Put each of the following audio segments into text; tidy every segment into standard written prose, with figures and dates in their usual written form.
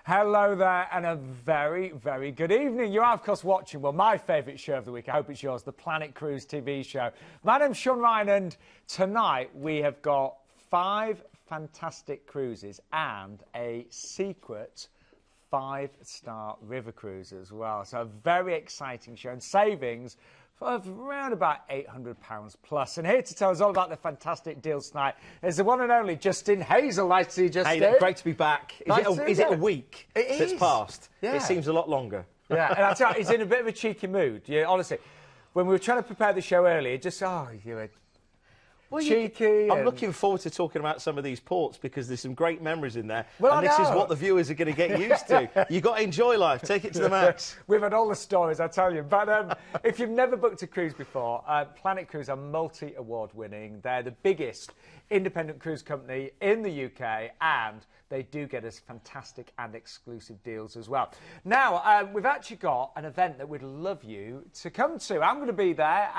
Hello there and a very, very good evening. You are, of course, watching, well, my favourite show of the week. I hope it's yours, the Planet Cruise TV show. My name's Sean Rhine, and tonight we have got 5 fantastic cruises and a secret 5-star river cruise as well. So a very exciting show and savings of around about £800 plus. And here to tell us all about the fantastic deals tonight is the one and only Justin Hazel. Nice to see you, Justin. Hey, great to be back. Is it a week that's passed? Yeah. It seems a lot longer. Yeah, and I tell you, he's in a bit of a cheeky mood. Yeah, honestly, when we were trying to prepare the show earlier, just, you were cheeky. I'm looking forward to talking about some of these ports because there's some great memories in there. Well, and this is what the viewers are going to get used to. You've got to enjoy life. Take it to the max. We've had all the stories, I tell you. But if you've never booked a cruise before, Planet Cruise are multi-award winning. They're the biggest independent cruise company in the UK, and they do get us fantastic and exclusive deals as well. Now, we've actually got an event that we'd love you to come to. I'm going to be there.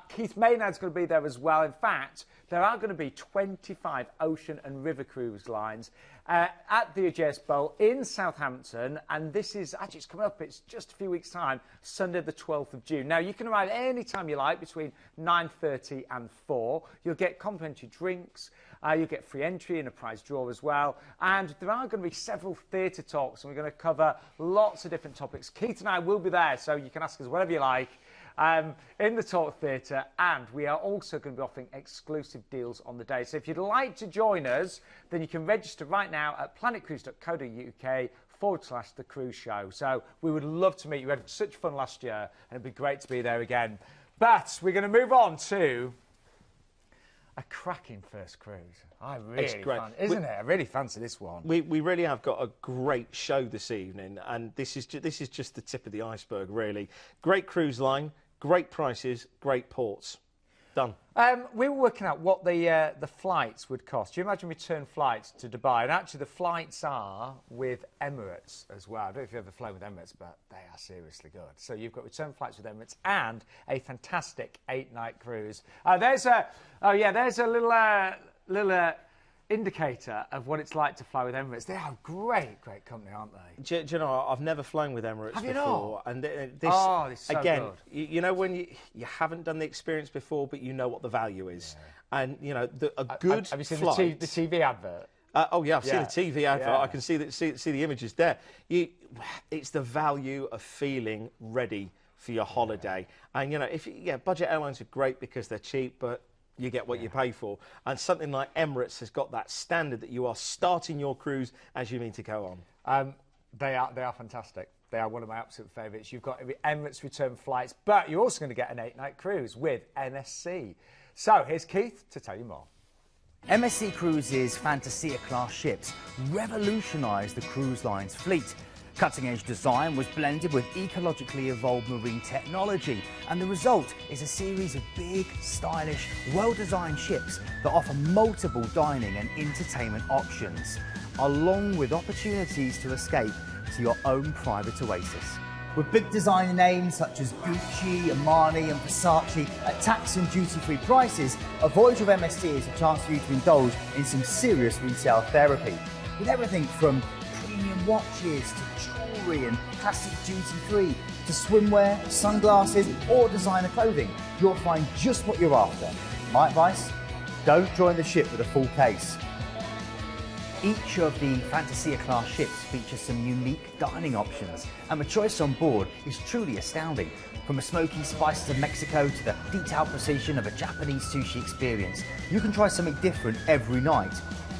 Keith Maynard's going to be there as well. In fact, there are going to be 25 ocean and river cruise lines at the Ageas Bowl in Southampton, and this is actually, it's coming up, it's just a few weeks' time, Sunday the 12th of June. Now, you can arrive any time you like between 9:30 and 4. You'll get complimentary drinks, you'll get free entry and a prize draw as well, and there are going to be several theatre talks, and we're going to cover lots of different topics. Keith and I will be there, so you can ask us whatever you like. In the Talk Theatre, and we are also going to be offering exclusive deals on the day. So if you'd like to join us, then you can register right now at planetcruise.co.uk/The Cruise Show. So we would love to meet you. We had such fun last year, and it'd be great to be there again. But we're going to move on to a cracking first cruise. Isn't it? I really fancy this one. We really have got a great show this evening, and this is just the tip of the iceberg, really. Great cruise line, great prices, great ports. Done. We were working out what the flights would cost. Do you imagine return flights to Dubai? And actually, the flights are with Emirates as well. I don't know if you've ever flown with Emirates, but they are seriously good. So you've got return flights with Emirates and a fantastic 8-night cruise. There's a little indicator of what it's like to fly with Emirates. They are great company, aren't they? Do you know, I've never flown with Emirates Have you before. Not? And this, it's so again, good. you know when you haven't done the experience before, but you know what the value is. Yeah. And, you know, a good Have you seen flight, the TV advert? Oh, yeah, I've seen the TV advert. Yeah. I can see the images there. It's the value of feeling ready for your holiday. And, you know, budget airlines are great because they're cheap, but you get what you pay for. And something like Emirates has got that standard that you are starting your cruise as you mean to go on. They are fantastic. They are one of my absolute favourites. You've got Emirates return flights, but you're also going to get an 8-night cruise with MSC. So here's Keith to tell you more. MSC Cruises' Fantasia class ships revolutionised the cruise line's fleet. Cutting-edge design was blended with ecologically evolved marine technology, and the result is a series of big, stylish, well-designed ships that offer multiple dining and entertainment options, along with opportunities to escape to your own private oasis. With big design names such as Gucci, Armani and Versace at tax and duty-free prices, a voyage with MSC is a chance for you to indulge in some serious retail therapy. With everything from premium watches to jewellery and plastic duty-free to swimwear, sunglasses or designer clothing, you'll find just what you're after. My advice? Don't join the ship with a full case. Each of the Fantasia class ships features some unique dining options, and the choice on board is truly astounding. From the smoky spices of Mexico to the detailed precision of a Japanese sushi experience, you can try something different every night.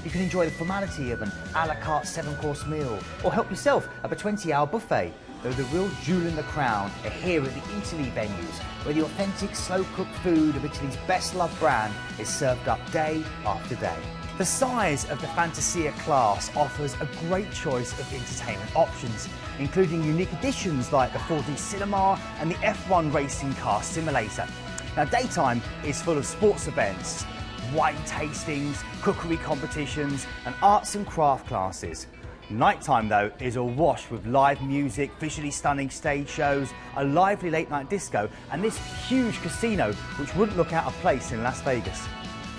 You can enjoy the formality of an a la carte 7-course meal, or help yourself at the 20-hour buffet, though the real jewel in the crown are here at the Italy venues, where the authentic slow-cooked food of Italy's best-loved brand is served up day after day. The size of the Fantasia class offers a great choice of entertainment options, including unique additions like the 4D cinema and the F1 racing car simulator. Now, daytime is full of sports events, wine tastings, cookery competitions and arts and craft classes. Nighttime, though, is awash with live music, visually stunning stage shows, a lively late-night disco and this huge casino which wouldn't look out of place in Las Vegas.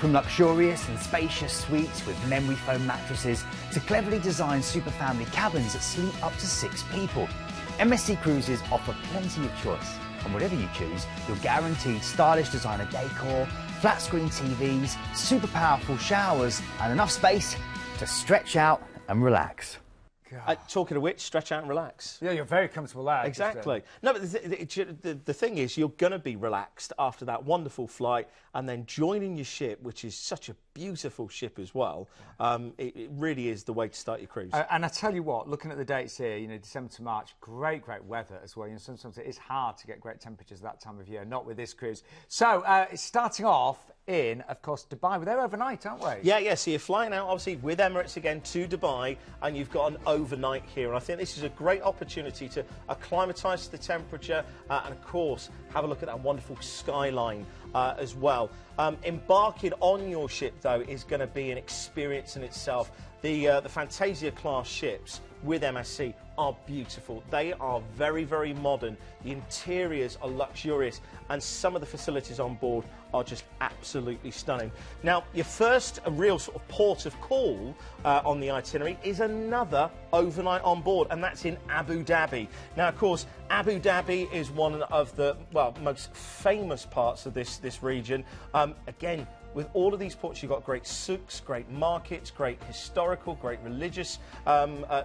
From luxurious and spacious suites with memory foam mattresses to cleverly designed super family cabins that sleep up to 6 people, MSC Cruises offer plenty of choice. And whatever you choose, you're guaranteed stylish designer decor, flat screen TVs, super powerful showers, and enough space to stretch out and relax. Talking of which, stretch out and relax. Yeah, you're very comfortable there. Exactly. No, but the thing is, you're going to be relaxed after that wonderful flight, and then joining your ship, which is such a beautiful ship as well. It really is the way to start your cruise. And I tell you what, looking at the dates here, you know, December to March, great weather as well. You know, sometimes it is hard to get great temperatures at that time of year, not with this cruise. So it's starting off in, of course, Dubai. We're there overnight, aren't we? Yeah. So you're flying out, obviously, with Emirates again to Dubai, and you've got an overnight here. And I think this is a great opportunity to acclimatise to the temperature and, of course, have a look at that wonderful skyline as well. Embarking on your ship, though, is going to be an experience in itself. The Fantasia class ships with MSC are beautiful. They are very modern. The interiors are luxurious, and some of the facilities on board are just absolutely stunning. Now, your first real sort of port of call on the itinerary is another overnight on board, and that's in Abu Dhabi. Now, of course, Abu Dhabi is one of the, well, most famous parts of this region. Again, with all of these ports, you've got great souks, great markets, great historical, great religious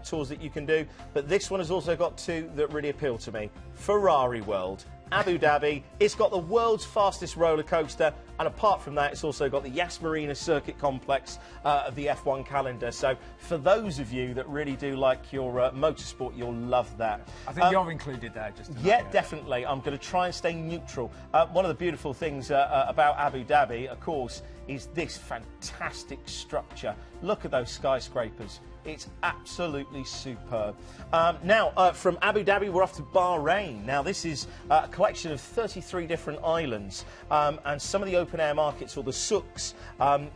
tours that you can do. But this one has also got two that really appeal to me. Ferrari World, Abu Dhabi. It's got the world's fastest roller coaster, and apart from that, it's also got the Yas Marina Circuit Complex of the F1 calendar. So for those of you that really do like your motorsport, you'll love that. I think you're included there, just definitely. I'm going to try and stay neutral. One of the beautiful things about Abu Dhabi, of course, is this fantastic structure. Look at those skyscrapers. It's absolutely superb. Now, from Abu Dhabi, we're off to Bahrain. Now, this is a collection of 33 different islands, and some of the open-air markets, or the souks,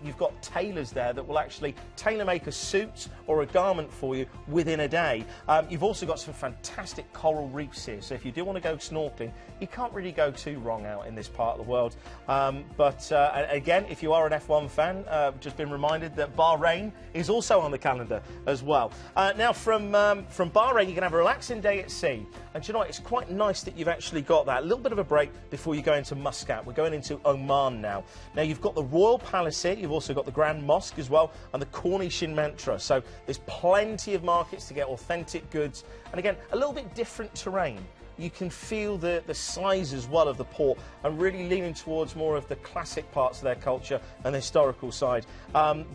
you've got tailors there that will actually tailor-make a suit or a garment for you within a day. You've also got some fantastic coral reefs here, so if you do want to go snorkeling, you can't really go too wrong out in this part of the world. But again, if you are an F1 fan, just been reminded that Bahrain is also on the calendar as well. Now, from Bahrain, you can have a relaxing day at sea. And do you know what? It's quite nice that you've actually got that. A little bit of a break before you go into Muscat. We're going into Oman now. Now, you've got the Royal Palace here. You've also got the Grand Mosque as well, and the Cornishin Mantra. So there's plenty of markets to get authentic goods. And again, a little bit different terrain. You can feel the size as well of the port, and really leaning towards more of the classic parts of their culture and the historical side.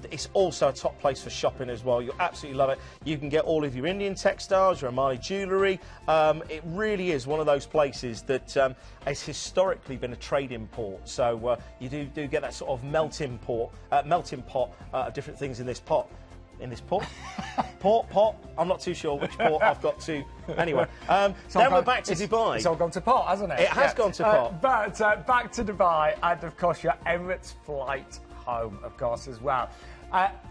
It's also a top place for shopping as well. You'll absolutely love it. You can get all of your Indian textiles, your Omani jewellery. It really is one of those places that has historically been a trading port. So you do get that sort of melting pot of different things in this pot. In this port? Pot? I'm not too sure which port I've got to. Anyway, then we're back to Dubai. It's all gone to pot, hasn't it? It has gone to pot. But back to Dubai, and of course your Emirates flight home, of course, as well.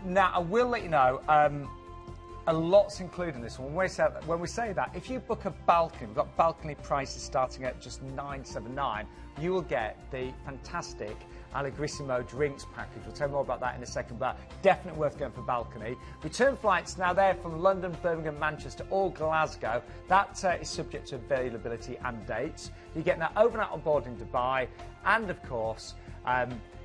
Now, I will let you know, a lot's included in this one. When we say that, if you book a balcony, we've got balcony prices starting at just $979, you will get the fantastic Allegrissimo drinks package. We'll tell you more about that in a second, but definitely worth going for balcony. Return flights now there from London, Birmingham, Manchester, or Glasgow. That is subject to availability and dates. You're getting that overnight on board in Dubai, and of course,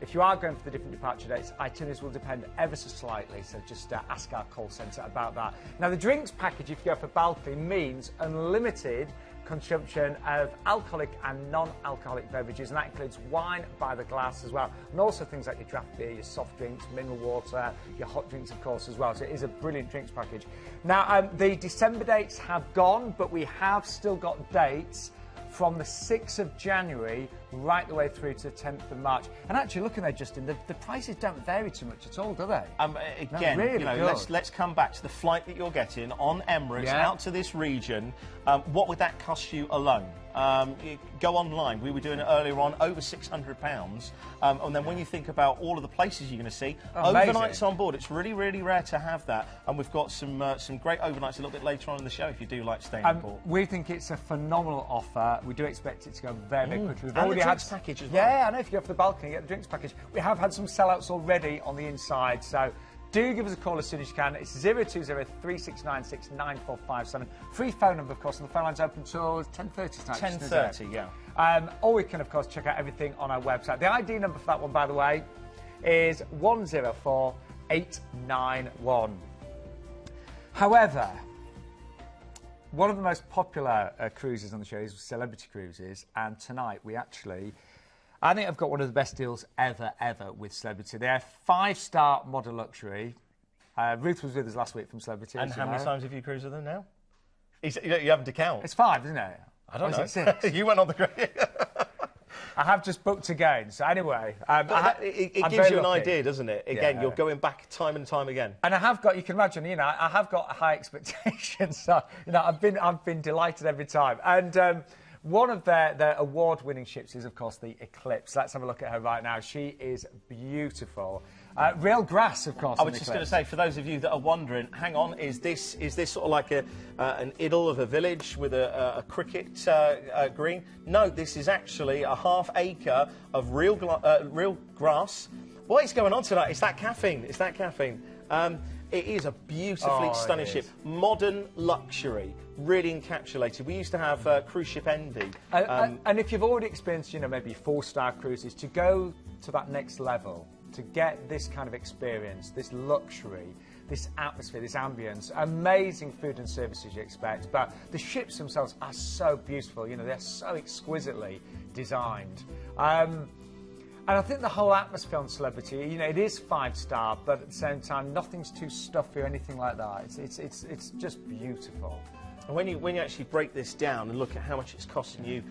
if you are going for the different departure dates, itineraries will depend ever so slightly, so just ask our call centre about that. Now, the drinks package, if you go for balcony, means unlimited consumption of alcoholic and non-alcoholic beverages, and that includes wine by the glass as well, and also things like your draft beer, your soft drinks, mineral water, your hot drinks, of course, as well. So it is a brilliant drinks package. Now, the December dates have gone, but we have still got dates from the 6th of January right the way through to the 10th of March. And actually, looking there, Justin, the prices don't vary too much at all, do they? Again, really, you know, let's come back to the flight that you're getting on Emirates out to this region. What would that cost you alone? Go online. We were doing it earlier on, over £600. And then when you think about all of the places you're going to see, overnights on board, it's really, really rare to have that. And we've got some great overnights a little bit later on in the show if you do like staying on board. We think it's a phenomenal offer. We do expect it to go very, very quickly. We've already drinks package as well. Yeah, I know. If you go for the balcony, get the drinks package. We have had some sellouts already on the inside, so do give us a call as soon as you can. It's 020-3696-9457. Free phone number, of course, and the phone line's open till 10:30 tonight. 10:30, yeah. Or we can, of course, check out everything on our website. The ID number for that one, by the way, is 104891. However, one of the most popular cruises on the show is Celebrity Cruises, and tonight we actually, I think I've got one of the best deals ever with Celebrity. They're 5-star modern luxury. Ruth was with us last week from Celebrity. And how many times have you cruised with them now? You haven't to count. It's 5, isn't it? I don't know. Is it 6? You went on the great. I have just booked again. So anyway, it gives you an idea, doesn't it? Again, you're going back time and time again. And I have got, you can imagine, you know, I have got high expectations. So, you know, I've been delighted every time. And one of their award-winning ships is, of course, the Eclipse. Let's have a look at her right now. She is beautiful. Real grass, of course. I was just going to say, for those of you that are wondering, hang on, is this sort of like an idyll of a village with a cricket green? No, this is actually a ½ acre of real grass. What is going on tonight? It's that caffeine. It's that caffeine. It is a beautifully stunning ship. Modern luxury, really encapsulated. We used to have cruise ship envy. And if you've already experienced, you know, maybe 4-star cruises, to go to that next level, to get this kind of experience, this luxury, this atmosphere, this ambience, amazing food and services you expect, but the ships themselves are so beautiful, you know, they're so exquisitely designed. And I think the whole atmosphere on Celebrity, you know, it is 5-star, but at the same time, nothing's too stuffy or anything like that. It's just beautiful. And when you actually break this down and look at how much it's costing you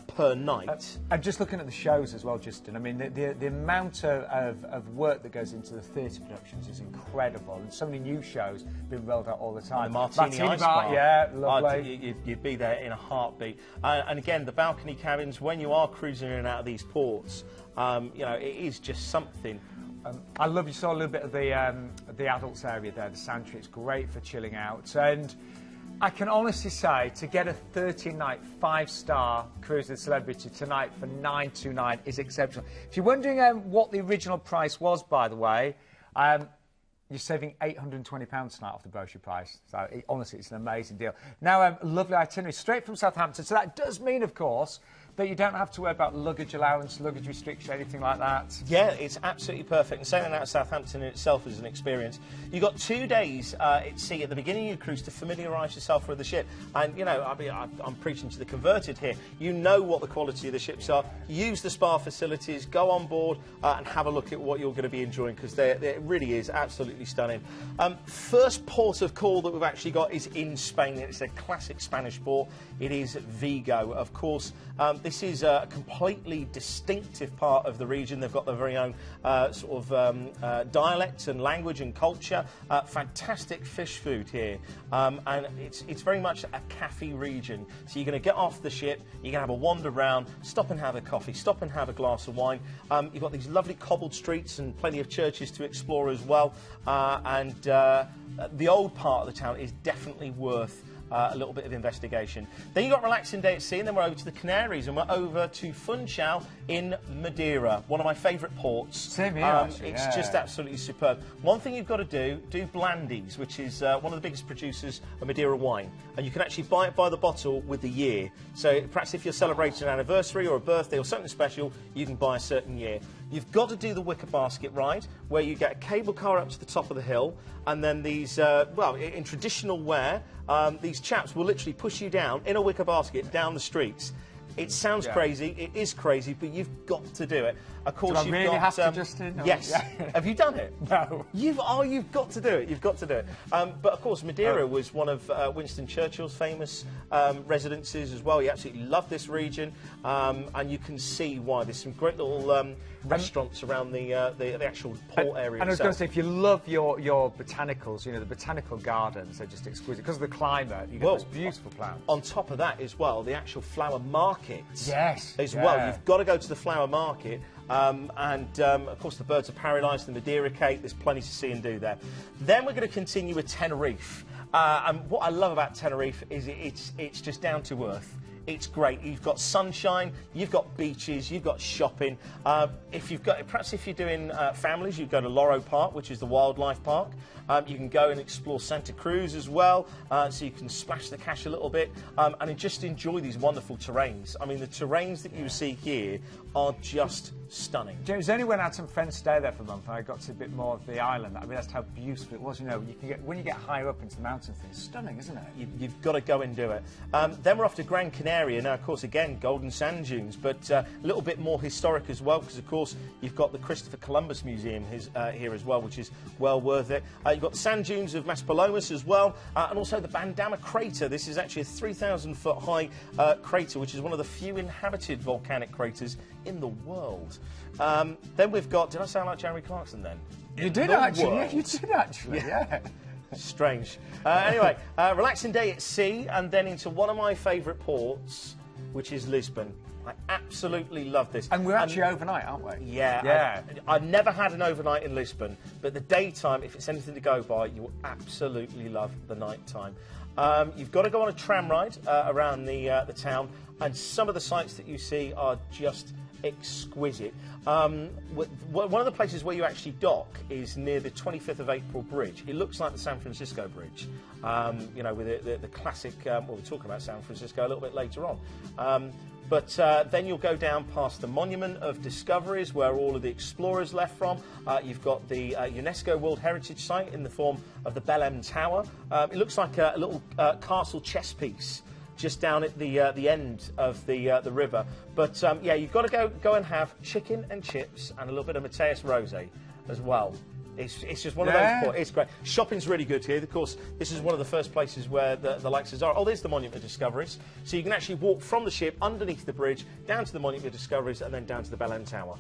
per night... and just looking at the shows as well, Justin, I mean, the amount of work that goes into the theatre productions is incredible. And so many new shows being rolled out all the time. And the Martini Ice Bar. Yeah, lovely. You'd be there in a heartbeat. And again, the balcony cabins, when you are cruising in and out of these ports, you know, it is just something. I love you saw a little bit of the adults area there, the sanctuary. It's great for chilling out. And I can honestly say, to get a 13-night 5-star cruise with Celebrity tonight for $929 is exceptional. If you're wondering what the original price was, by the way, you're saving £820 tonight off the brochure price. So, honestly, it's an amazing deal. Now, lovely itinerary, straight from Southampton. So that does mean, of course, that you don't have to worry about luggage allowance, luggage restriction, anything like that. Yeah, it's absolutely perfect. And sailing out of Southampton in itself is an experience. You've got 2 days at sea at the beginning of your cruise to familiarise yourself with the ship. And, you know, I'm preaching to the converted here. You know what the quality of the ships are. Use the spa facilities, go on board and have a look at what you're going to be enjoying, because it really is absolutely stunning. First port of call that we've actually got is in Spain. It's a classic Spanish port. It is Vigo, of course. This is a completely distinctive part of the region. They've got their very own dialect and language and culture. Fantastic fish food here. And it's very much a cafe region. So you're going to get off the ship, you're going to have a wander around, stop and have a coffee, stop and have a glass of wine. You've got these lovely cobbled streets and plenty of churches to explore as well. And the old part of the town is definitely worth a little bit of investigation. Then you've got relaxing day at sea, and then we're over to the Canaries, and we're over to Funchal in Madeira, one of my favourite ports. Same here, actually, it's just absolutely superb. One thing you've got to do Blandies, which is one of the biggest producers of Madeira wine, and you can actually buy it by the bottle with the year. So perhaps if you're celebrating an anniversary or a birthday or something special, you can buy a certain year. You've got to do the wicker basket ride, where you get a cable car up to the top of the hill, and then these, well, in traditional wear, these chaps will literally push you down in a wicker basket down the streets. It sounds crazy, it is crazy, but you've got to do it. Of course, you've really have to, Justin? Yes. Have you done it? No. You've got to do it. You've got to do it. But of course, Madeira was one of Winston Churchill's famous residences as well. He absolutely loved this region, and you can see why. There's some great little restaurants around the actual port area. And I was going to say, if you love your botanicals, you know, the botanical gardens are just exquisite because of the climate. You get those beautiful plants. On top of that as well, the actual flower markets. Yes. As well, you've got to go to the flower market. Of course, the birds of paradise, the Madeira Cape, there's plenty to see and do there. Then we're going to continue with Tenerife. And what I love about Tenerife is it's just down to earth. It's great. You've got sunshine, you've got beaches, you've got shopping. If you're doing families, you go to Loro Park, which is the wildlife park. You can go and explore Santa Cruz as well, so you can splash the cash a little bit and just enjoy these wonderful terrains. I mean, the terrains that you see here are just stunning. James, only when I had some friends stay there for a month and I got to see a bit more of the island. I realised how beautiful it was. You know, when you get higher up into the mountains, it's stunning, isn't it? You've got to go and do it. Then we're off to Gran Canaria. Now, of course, again, golden sand dunes, but a little bit more historic as well, because, of course, you've got the Christopher Columbus Museum here as well, which is well worth it. You've got the sand dunes of Maspalomas as well, and also the Bandama crater. This is actually a 3,000-foot high crater, which is one of the few inhabited volcanic craters in the world. Then we've got... Did I sound like Jeremy Clarkson then? You did actually. Yeah, you did actually. Yeah. Strange. Anyway, relaxing day at sea, and then into one of my favourite ports, which is Lisbon. I absolutely love this. And we're actually overnight, aren't we? Yeah. Yeah. I've never had an overnight in Lisbon, but the daytime, if it's anything to go by, you will absolutely love the night time. You've got to go on a tram ride around the town, and some of the sights that you see are just exquisite. One of the places where you actually dock is near the 25th of April bridge. It looks like the San Francisco bridge, you know, with the classic, well, we'll talk about San Francisco a little bit later on. But then you'll go down past the Monument of Discoveries, where all of the explorers left from. You've got the UNESCO World Heritage Site in the form of the Belém Tower. It looks like a little castle chess piece just down at the end of the river. But yeah, you've got to go and have chicken and chips and a little bit of Mateus Rosé as well. It's just one of those. It's great. Shopping's really good here. Of course, this is one of the first places where the likes are. Oh, there's the Monument of Discoveries. So you can actually walk from the ship underneath the bridge down to the Monument of Discoveries and then down to the Belém Tower.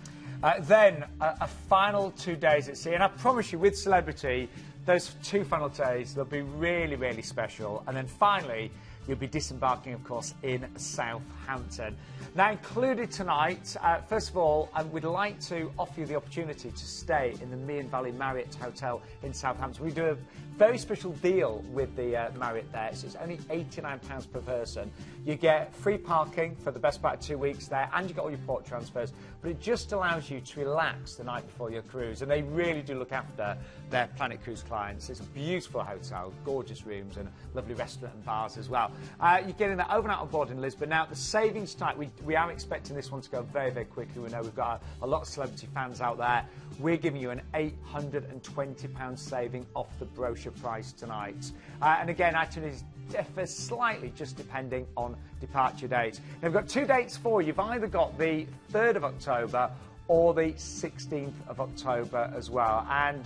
Then a final 2 days at sea, and I promise you, with Celebrity, those 2 final days they'll be really, really special. And then finally, you'll be disembarking, of course, in Southampton. Now, included tonight, first of all, we'd like to offer you the opportunity to stay in the Meon Valley Marriott Hotel in Southampton. We do a very special deal with the Marriott there, so it's only £89 per person. You get free parking for the best part of 2 weeks there, and you get all your port transfers, but it just allows you to relax the night before your cruise, and they really do look after their Planet Cruise clients. It's a beautiful hotel, gorgeous rooms, and a lovely restaurant and bars as well. You're getting that overnight on board in Lisbon. Now, the savings tonight, we are expecting this one to go very, very quickly. We know we've got a lot of Celebrity fans out there. We're giving you an £820 saving off the brochure price tonight. And again, itineraries differ slightly just depending on departure dates. Now, we've got 2 dates for you. You've either got the 3rd of October or the 16th of October as well. And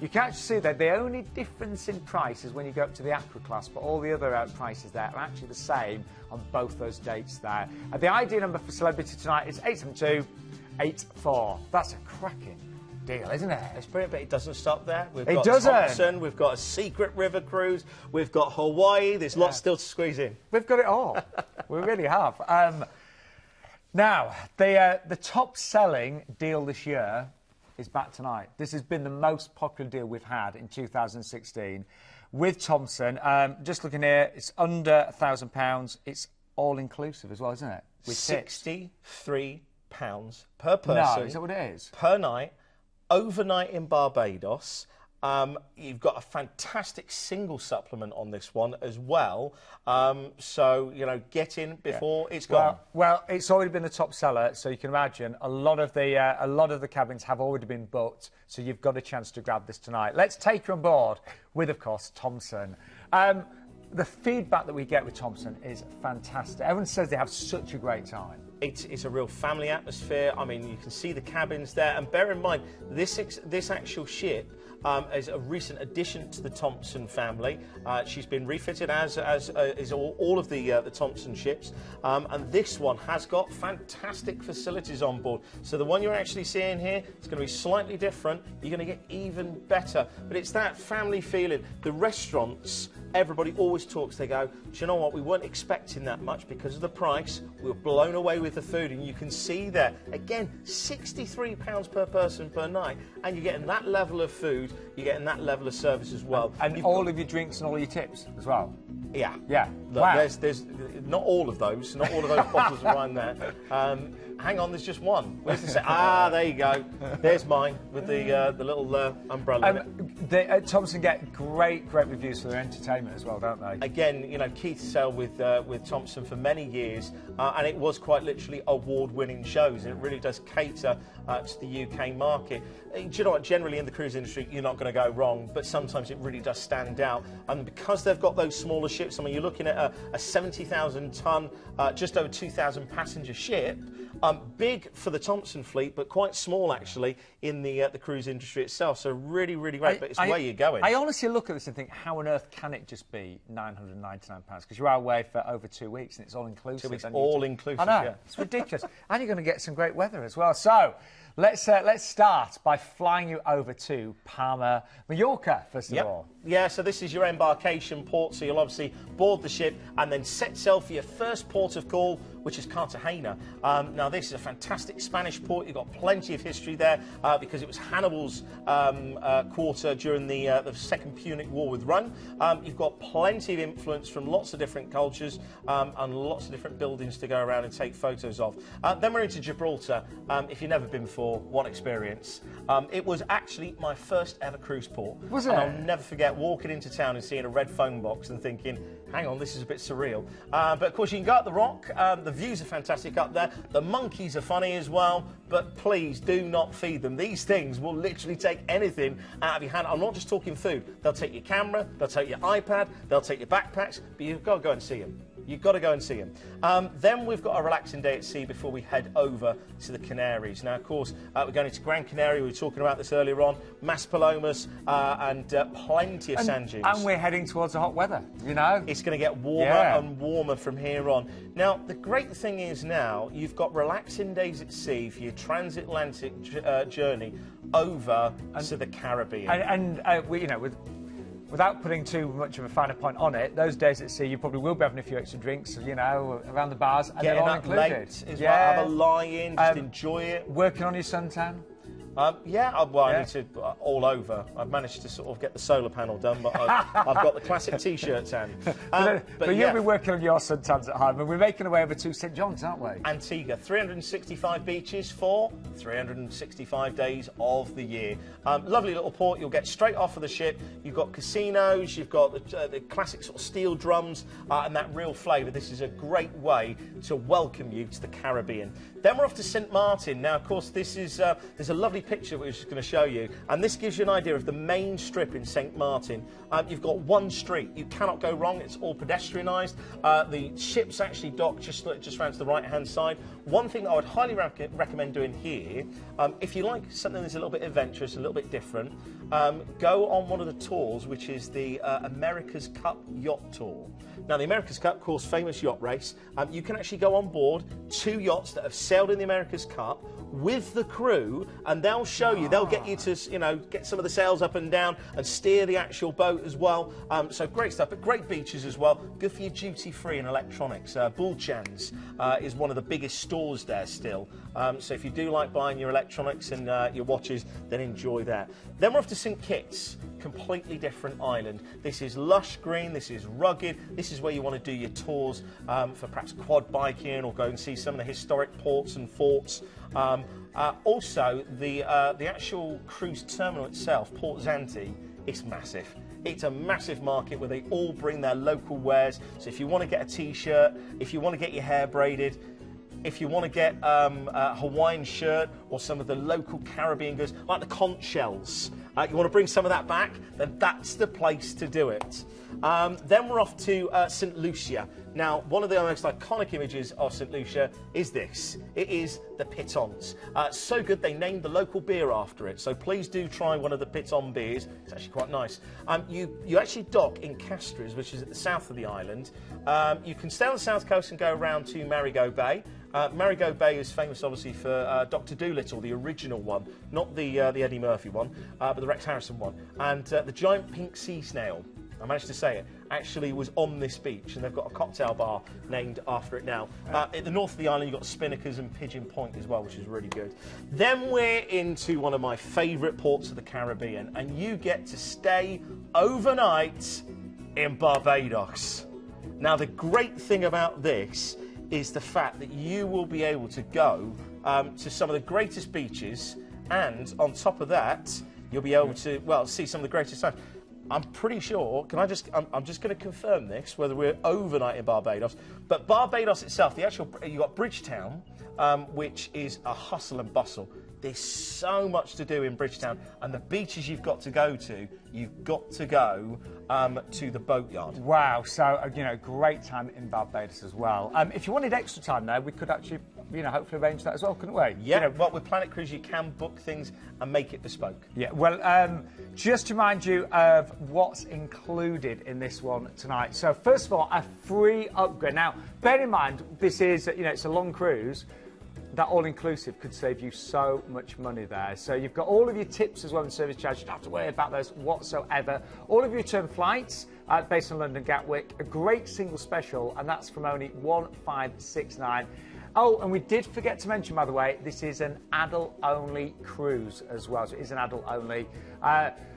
you can actually see that the only difference in price is when you go up to the Aqua class, but all the other prices there are actually the same on both those dates there. The ID number for Celebrity tonight is 87284. That's a cracking deal, isn't it? It's brilliant, but it doesn't stop there. We've It got doesn't. Thomson, we've got a secret river cruise, we've got Hawaii. There's lots still to squeeze in. We've got it all. We really have. Now, the top-selling deal this year is back tonight. This has been the most popular deal we've had in 2016 with Thomson. Just looking here, it's under £1,000. It's all-inclusive as well, isn't it? With £63 per person. No, is that what it is? Per night, overnight in Barbados. You've got a fantastic single supplement on this one as well. So, you know, get in before it's gone. Well, it's already been the top seller, so you can imagine a lot of the cabins have already been booked, so you've got a chance to grab this tonight. Let's take you on board with, of course, Thomson. The feedback that we get with Thomson is fantastic. Everyone says they have such a great time. It's a real family atmosphere. I mean, you can see the cabins there. And bear in mind, this actual ship is a recent addition to the Thomson family. She's been refitted as is all of the Thomson ships. And this one has got fantastic facilities on board. So the one you're actually seeing here is going to be slightly different. You're going to get even better. But it's that family feeling. The restaurants everybody always talks. They go, do you know what? We weren't expecting that much because of the price. We were blown away with the food, and you can see there again, £63 per person per night, and you're getting that level of food, you're getting that level of service as well, and all of your drinks and all your tips as well. Yeah, yeah. Look, Wow. There's not all of those bottles around there. Hang on, there's just one. Where's the there you go. There's mine with the little umbrella. In it. They, Thomson get great reviews for their entertainment as well, don't they? Again, you know, key to sell with Thomson for many years, and it was quite literally award-winning shows, and it really does cater to the UK market. Do you know what? Generally in the cruise industry, you're not going to go wrong, but sometimes it really does stand out. And because they've got those smaller ships, I mean, you're looking at a 70,000-ton, just over 2,000 passenger ship. Big for the Thomson fleet, but quite small actually in the cruise industry itself. So really, really great. But it's where you're going. I honestly look at this and think, how on earth can it just be £999? Because you're away for over 2 weeks and it's all inclusive. 2 weeks, all inclusive. I know, yeah. It's ridiculous, and you're going to get some great weather as well. So let's start by flying you over to Palma, Mallorca first of all. Yeah, so this is your embarkation port, so you'll obviously board the ship and then set sail for your first port of call, which is Cartagena. Now, this is a fantastic Spanish port. You've got plenty of history there because it was Hannibal's quarter during the Second Punic War with Rhine. You've got plenty of influence from lots of different cultures and lots of different buildings to go around and take photos of. Then we're into Gibraltar. If you've never been before, what experience. It was actually my first ever cruise port. Was it? And I'll never forget walking into town and seeing a red phone box and thinking, hang on, this is a bit surreal. But of course, you can go up the rock. The views are fantastic up there. The monkeys are funny as well, but please do not feed them. These things will literally take anything out of your hand. I'm not just talking food. They'll take your camera, they'll take your iPad, they'll take your backpacks, but you've got to go and see them. You've got to go and see them. Then we've got a relaxing day at sea before we head over to the Canaries. Now, of course, we're going into Gran Canaria. We were talking about this earlier on. Maspalomas and plenty of sand dunes. And we're heading towards the hot weather, you know. It's going to get warmer and warmer from here on. Now, the great thing is now you've got relaxing days at sea for your transatlantic journey over to the Caribbean. And we, you know, without putting too much of a finer point on it, those days at sea, you probably will be having a few extra drinks, you know, around the bars, and they're all included. Late as well, have a lie-in, just enjoy it. Working on your suntan? I need to all over. I've managed to sort of get the solar panel done, but I've got the classic T-shirts on. But you'll be working on your suntans at home, and we're making our way over to St John's, aren't we? Antigua, 365 beaches for 365 days of the year. Lovely little port. You'll get straight off of the ship. You've got casinos. You've got the classic sort of steel drums and that real flavour. This is a great way to welcome you to the Caribbean. Then we're off to St Martin. Now, of course, this is there's a lovely picture we're just going to show you, and this gives you an idea of the main strip in St Martin. You've got one street. You cannot go wrong. It's all pedestrianised. The ships actually dock just around to the right-hand side. One thing that I would highly recommend doing here, if you like something that's a little bit adventurous, a little bit different, go on one of the tours, which is the America's Cup Yacht Tour. Now, the America's Cup, of course, famous yacht race. You can actually go on board 2 yachts that have sailed in the America's Cup with the crew, and they'll show you, they'll get you to, you know, get some of the sails up and down and steer the actual boat as well. So great stuff, but great beaches as well. Good for your duty-free and electronics. Bulchan's is one of the biggest stores there still. So if you do like buying your electronics and your watches, then enjoy that. Then we're off to St Kitts, completely different island. This is lush green, this is rugged, this is where you want to do your tours for perhaps quad biking or go and see some of the historic ports and forts. Also, the actual cruise terminal itself, Port Zante, it's massive. It's a massive market where they all bring their local wares. So if you want to get a T-shirt, if you want to get your hair braided, if you want to get a Hawaiian shirt or some of the local Caribbean goods, like the conch shells, you want to bring some of that back, then that's the place to do it. Then we're off to St Lucia. Now, one of the most iconic images of St Lucia is this. It is the pitons. So good they named the local beer after it. So please do try one of the piton beers. It's actually quite nice. You actually dock in Castres, which is at the south of the island. You can stay on the south coast and go around to Marigot Bay. Marigot Bay is famous, obviously, for Dr. Dolittle, the original one, not the Eddie Murphy one, but the Rex Harrison one, and the giant pink sea snail. I managed to say it, actually was on this beach, and they've got a cocktail bar named after it now. At the north of the island, you've got Spinnakers and Pigeon Point as well, which is really good. Then we're into one of my favourite ports of the Caribbean, and you get to stay overnight in Barbados. Now, the great thing about this is the fact that you will be able to go to some of the greatest beaches, and on top of that, you'll be able to, well, see some of the greatest sights. I'm pretty sure, I'm just going to confirm this, whether we're overnight in Barbados, but Barbados itself, you've got Bridgetown, which is a hustle and bustle. There's so much to do in Bridgetown, and the beaches you've got to go to the boatyard. Wow, so, great time in Barbados as well. If you wanted extra time, though, we could actually, hopefully arrange that as well, couldn't we? Yeah, but with Planet Cruise, you can book things and make it bespoke. Yeah, well, just to remind you of what's included in this one tonight. So, first of all, a free upgrade. Now, bear in mind, this is, it's a long cruise. That all-inclusive could save you so much money there. So you've got all of your tips as well and service charge. You don't have to worry about those whatsoever. All of your return flights based on London Gatwick, a great single special, and that's from only $1,569. Oh, and we did forget to mention, by the way, this is an adult-only cruise as well. So it is an adult-only.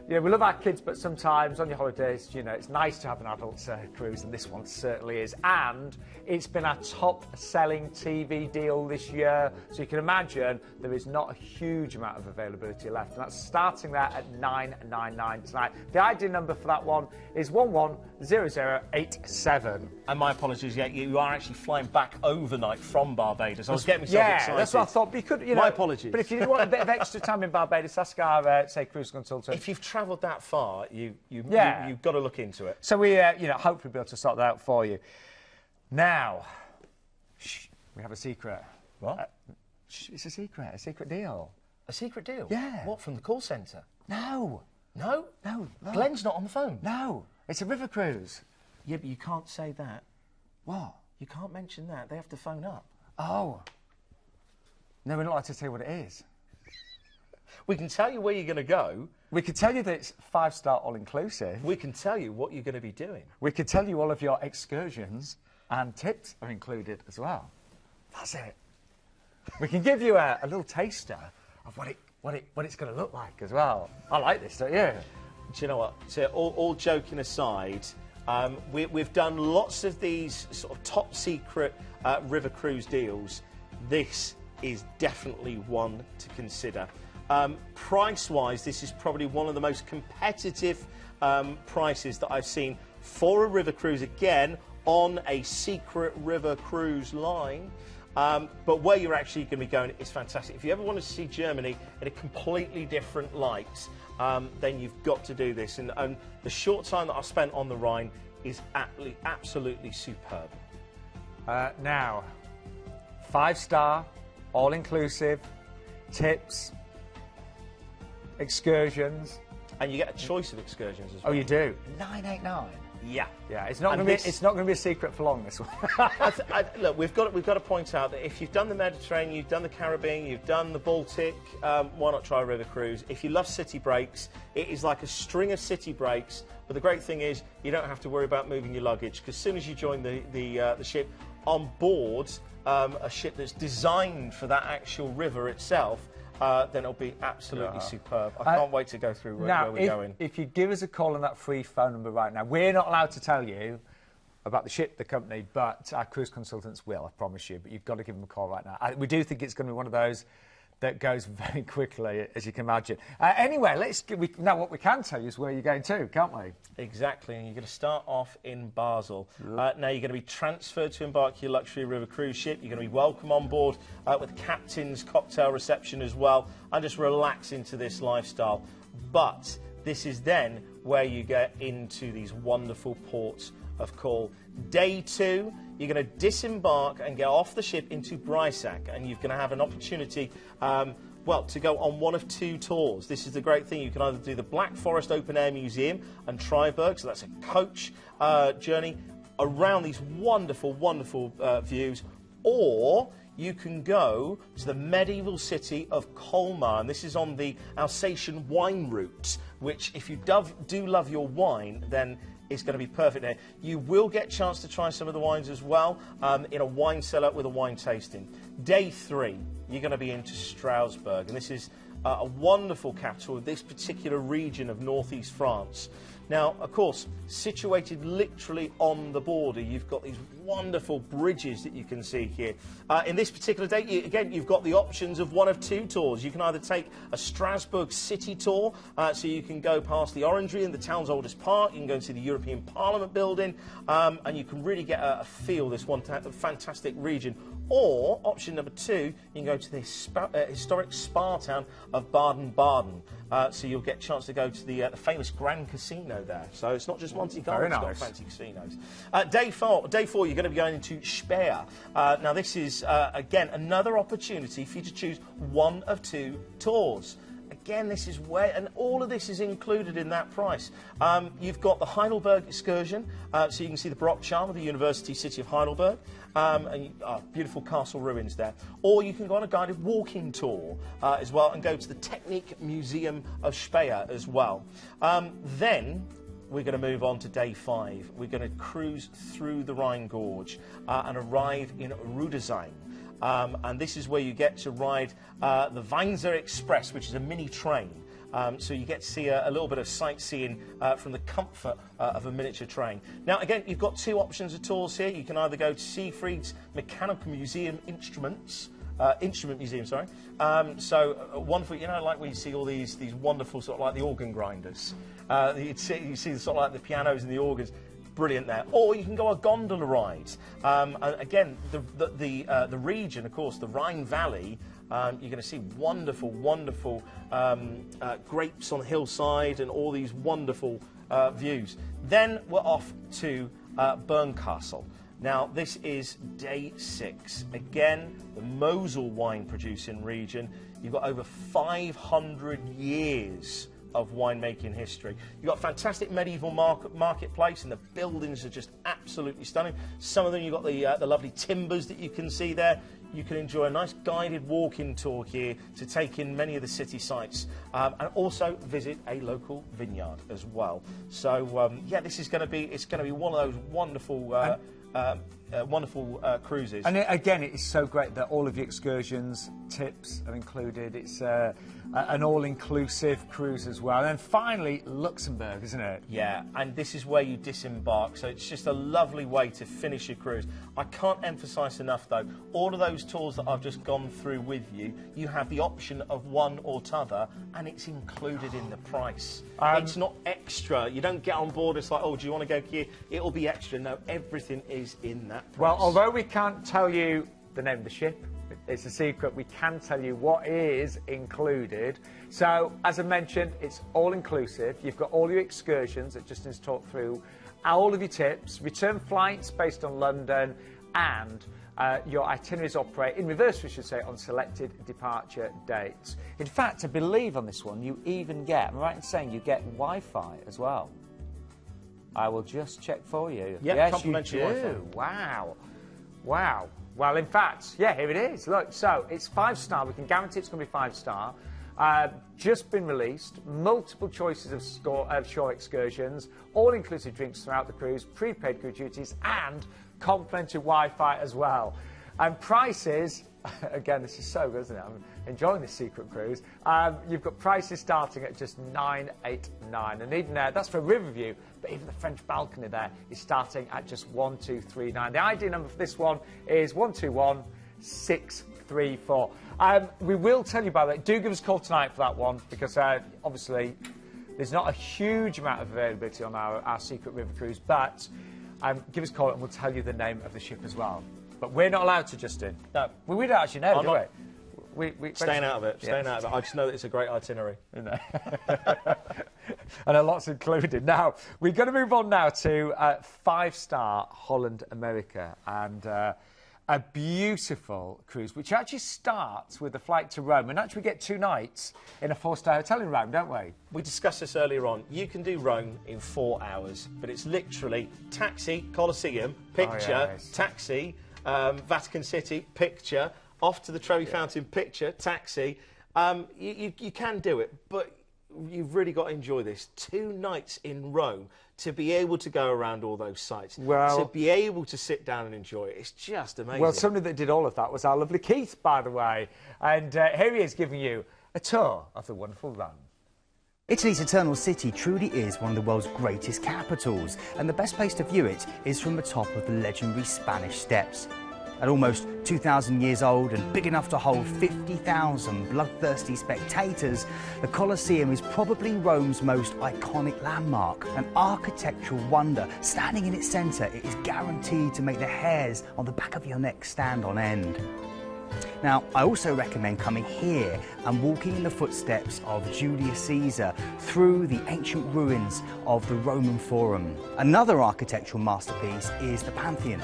We love our kids, but sometimes on your holidays, it's nice to have an adult cruise, and this one certainly is. And it's been our top-selling TV deal this year, so you can imagine there is not a huge amount of availability left, and that's starting there at $999 tonight. The ID number for that one is 110087. And my apologies, you are actually flying back overnight from Barbados. I was getting myself excited. Yeah, that's what I thought. But you could, my apologies. But if you want a bit of extra time in Barbados, ask our, cruise consultant. If you've travelled that far, you've got to look into it. So we, hopefully be able to sort that out for you. Now, we have a secret. What? It's a secret deal. A secret deal? Yeah. What, from the call centre? No. No? No. Glenn's not on the phone? No. It's a river cruise. Yeah, but you can't say that. What? You can't mention that. They have to phone up. Oh. No, we're not allowed to say what it is. We can tell you where you're going to go. We could tell you that it's 5-star all-inclusive. We can tell you what you're going to be doing. We could tell you all of your excursions, and tips are included as well. That's it. We can give you a little taster of what it's going to look like as well. I like this, don't you? Do you know what? So all joking aside, we've done lots of these sort of top-secret river cruise deals. This is definitely one to consider. Price-wise, this is probably one of the most competitive prices that I've seen for a river cruise, again, on a secret river cruise line. But where you're actually going to be going is fantastic. If you ever want to see Germany in a completely different light, then you've got to do this. And the short time that I've spent on the Rhine is absolutely superb. Now, 5-star, all-inclusive, tips, excursions. And you get a choice of excursions as well. Oh, you do? $989. Yeah. Yeah, it's not going to be a secret for long, this one. Look, we've got to point out that if you've done the Mediterranean, you've done the Caribbean, you've done the Baltic, why not try a river cruise? If you love city breaks, it is like a string of city breaks. But the great thing is, you don't have to worry about moving your luggage, because as soon as you join the ship on board, a ship that's designed for that actual river itself, then it'll be absolutely superb. I can't wait to go through where we're going. If you give us a call on that free phone number right now, we're not allowed to tell you about the ship, the company, but our cruise consultants will, I promise you. But you've got to give them a call right now. We do think it's going to be one of those that goes very quickly, as you can imagine. Anyway, now what we can tell you is where you're going to, can't we? Exactly, and you're going to start off in Basel. Now you're going to be transferred to embark your luxury river cruise ship. You're going to be welcome on board with captain's cocktail reception as well, and just relax into this lifestyle. But this is then where you get into these wonderful ports of call. Day 2, you're going to disembark and get off the ship into Breisach, and you're going to have an opportunity, to go on one of 2 tours. This is the great thing. You can either do the Black Forest Open Air Museum and Triberg, so that's a coach journey around these wonderful, wonderful views, or you can go to the medieval city of Colmar, and this is on the Alsatian wine route, which if you do love your wine, then is going to be perfect there. You will get a chance to try some of the wines as well in a wine cellar with a wine tasting. Day 3, you're going to be into Strasbourg, and this is a wonderful capital of this particular region of northeast France. Now, of course, situated literally on the border, you've got these wonderful bridges that you can see here. In this particular day, again, you've got the options of one of 2 tours. You can either take a Strasbourg city tour, so you can go past the Orangery and the town's oldest park, you can go and see the European Parliament building, and you can really get a feel of this one fantastic region. Or, option number 2, you can go to the historic spa town of Baden-Baden. So you'll get a chance to go to the famous Grand Casino there. So it's not just Monte Carlo, it's got fancy casinos. Day 4, you're going to be going into Speyer. Now this is, again, another opportunity for you to choose one of 2 tours. Again, this is where, and all of this is included in that price. You've got the Heidelberg excursion, so you can see the Baroque charm of the university city of Heidelberg, and beautiful castle ruins there. Or you can go on a guided walking tour as well and go to the Technic Museum of Speyer as well. Then we're going to move on to day 5. We're going to cruise through the Rhine Gorge and arrive in Rudesheim. And this is where you get to ride the Weinzer Express, which is a mini train. So you get to see a little bit of sightseeing from the comfort of a miniature train. Now, again, you've got 2 options of tours here. You can either go to Siegfried's Mechanical Museum Instrument Museum, sorry. So wonderful, you know, like when you see all these wonderful sort of like the organ grinders. You see sort of like the pianos and the organs. Brilliant there. Or you can go a gondola ride. And again, the region, of course, the Rhine Valley, you're going to see wonderful grapes on the hillside and all these wonderful views. Then we're off to Bern Castle. Now, this is day 6. Again, the Moselle wine producing region. You've got over 500 years of winemaking history. You've got a fantastic medieval marketplace, and the buildings are just absolutely stunning. Some of them, you've got the lovely timbers that you can see there. You can enjoy a nice guided walking tour here to take in many of the city sights, and also visit a local vineyard as well. So yeah, this is going to be one of those wonderful cruises. And again, it is so great that all of the excursions, tips are included. It's an all-inclusive cruise as well. And then finally, Luxembourg, isn't it? Yeah, and this is where you disembark. So it's just a lovely way to finish your cruise. I can't emphasise enough, though, all of those tours that I've just gone through with you, you have the option of one or t'other, and it's included in the price. It's not extra. You don't get on board, it's like, oh, do you want to go here? It'll be extra. No, everything is in that price. Well, although we can't tell you the name of the ship, it's a secret, we can tell you what is included. So, as I mentioned, it's all-inclusive. You've got all your excursions that Justin's talked through, all of your tips, return flights based on London, and your itineraries operate in reverse, we should say, on selected departure dates. In fact, I believe on this one, you even get, I'm right in saying you get Wi-Fi as well. I will just check for you. Yeah, yes, complimentary you do. Wi-Fi. Wow. Wow. Well, in fact, yeah, here it is. Look, so it's 5-star. We can guarantee it's going to be 5-star. Just been released. Multiple choices of shore excursions, all-inclusive drinks throughout the cruise, prepaid gratuities, and complimentary Wi-Fi as well. And prices, again, this is so good, isn't it? I'm enjoying this secret cruise. You've got prices starting at just $989, and even there, that's for Riverview, but even the French balcony there is starting at just $1239. The ID number for this one is 121634. We will tell you, by the way, do give us a call tonight for that one, because obviously there's not a huge amount of availability on our secret river cruise, but give us a call and we'll tell you the name of the ship as well. But we're not allowed to, Justin. No. We don't actually know, do we? Staying out of it. Yeah. Staying out of it. I just know that it's a great itinerary. And a lot's included. Now, we're going to move on now to 5-star Holland America, and a beautiful cruise, which actually starts with a flight to Rome. And actually we get 2 nights in a 4-star hotel in Rome, don't we? We discussed this earlier on. You can do Rome in 4 hours, but it's literally taxi, Colosseum, picture, taxi, Vatican City, picture, off to the Trevi Fountain, picture, taxi. You can do it, but you've really got to enjoy this. 2 nights in Rome to be able to go around all those sites, Well, to be able to sit down and enjoy it. It's just amazing. Well, somebody that did all of that was our lovely Keith, by the way. And here he is giving you a tour of the wonderful Rome. Italy's Eternal City truly is one of the world's greatest capitals, and the best place to view it is from the top of the legendary Spanish Steps. At almost 2,000 years old and big enough to hold 50,000 bloodthirsty spectators, the Colosseum is probably Rome's most iconic landmark, an architectural wonder. Standing in its centre, it is guaranteed to make the hairs on the back of your neck stand on end. Now, I also recommend coming here and walking in the footsteps of Julius Caesar through the ancient ruins of the Roman Forum. Another architectural masterpiece is the Pantheon.